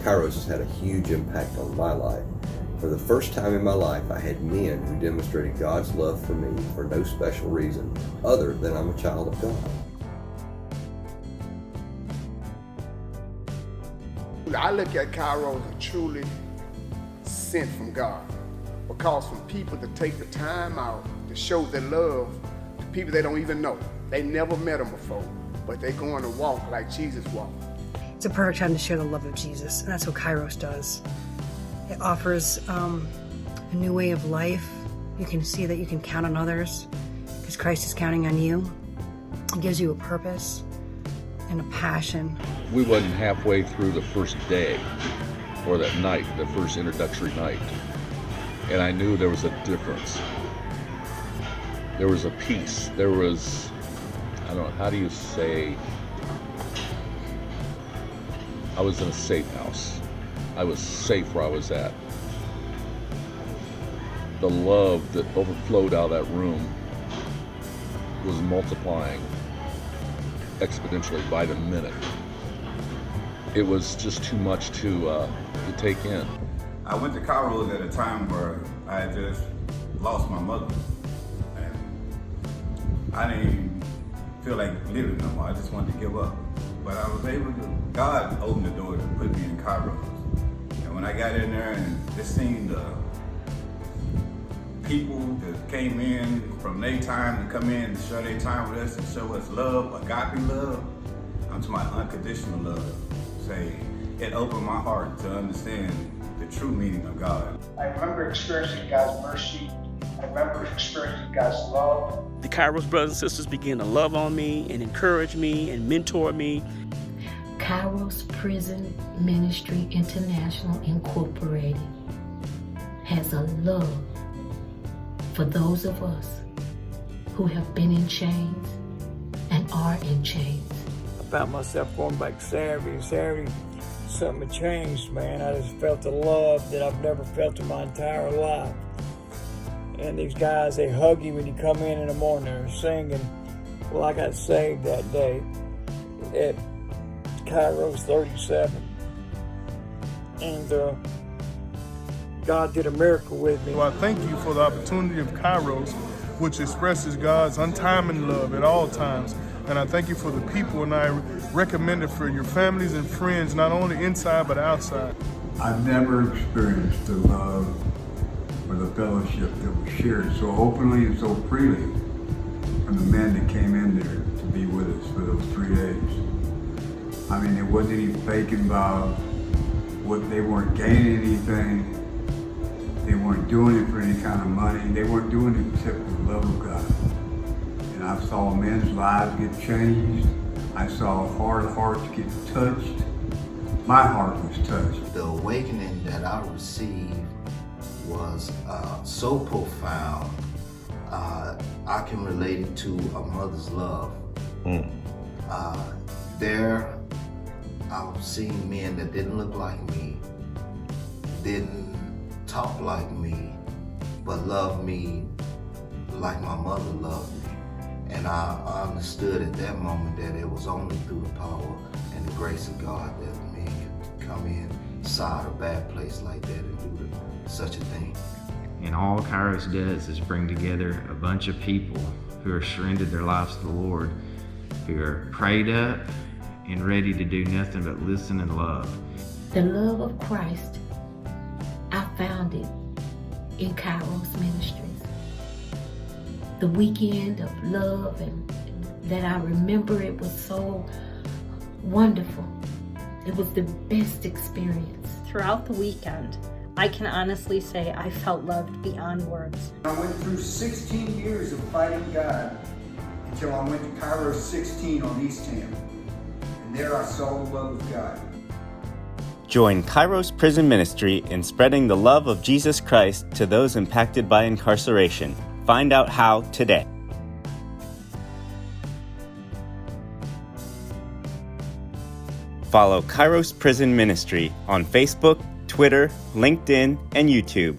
Kairos has had a huge impact on my life. For the first time in my life, I had men who demonstrated God's love for me for no special reason other than I'm a child of God. I look at Kairos as truly sent from God, because from people to take the time out to show their love to people they don't even know. They never met them before, but they're going to walk like Jesus walked. It's a perfect time to share the love of Jesus, and that's what Kairos does. It offers a new way of life. You can see that you can count on others because Christ is counting on you. It gives you a purpose and a passion. We wasn't halfway through the first day or that night, the first introductory night, and I knew there was a difference. There was a peace. There was, I don't know, how do you say, I was in a safe house. I was safe where I was at. The love that overflowed out of that room was multiplying exponentially by the minute. It was just too much to take in. I went to Kairos at a time where I had just lost my mother. And I didn't even feel like living no more. I just wanted to give up. But I was able to, God opened the door to put me in Kairos. And when I got in there and just seen the people that came in from their time to come in and share their time with us and show us love, agape love, to my unconditional love. Say, it opened my heart to understand the true meaning of God. I remember experiencing God's mercy. I remember experiencing God's love. The Kairos brothers and sisters began to love on me and encourage me and mentor me. Kairos Prison Ministry International Incorporated has a love for those of us who have been in chains and are in chains. I found myself going back Saturday, something had changed, man. I just felt the love that I've never felt in my entire life. And these guys, they hug you when you come in the morning, they're singing. Well, I got saved that day at Kairos 37. And God did a miracle with me. Well, I thank you for the opportunity of Kairos, which expresses God's untiming love at all times. And I thank you for the people, and I recommend it for your families and friends, not only inside but outside. I've never experienced the love or the fellowship that was shared so openly and so freely from the men that came in there to be with us for those 3 days. I mean, there wasn't any fake involved. They weren't gaining anything. They weren't doing it for any kind of money. They weren't doing it except for the love of God. And I saw men's lives get changed. I saw hard hearts get touched. My heart was touched. The awakening that I received was so profound. I can relate it to a mother's love. There, I've seen men that didn't look like me, didn't talk like me, but loved me like my mother loved me. And I understood at that moment that it was only through the power and the grace of God that men could come inside a bad place like that and do such a thing. And all Kairos does is bring together a bunch of people who are surrendered their lives to the Lord, who are prayed up and ready to do nothing but listen and love. The love of Christ, I found it in Kairos Ministries. The weekend of love and that I remember, it was so wonderful. It was the best experience. Throughout the weekend, I can honestly say I felt loved beyond words. I went through 16 years of fighting God until I went to Kairos 16 on East Ham. And there I saw the love of God. Join Kairos Prison Ministry in spreading the love of Jesus Christ to those impacted by incarceration. Find out how today. Follow Kairos Prison Ministry on Facebook, Twitter, LinkedIn, and YouTube.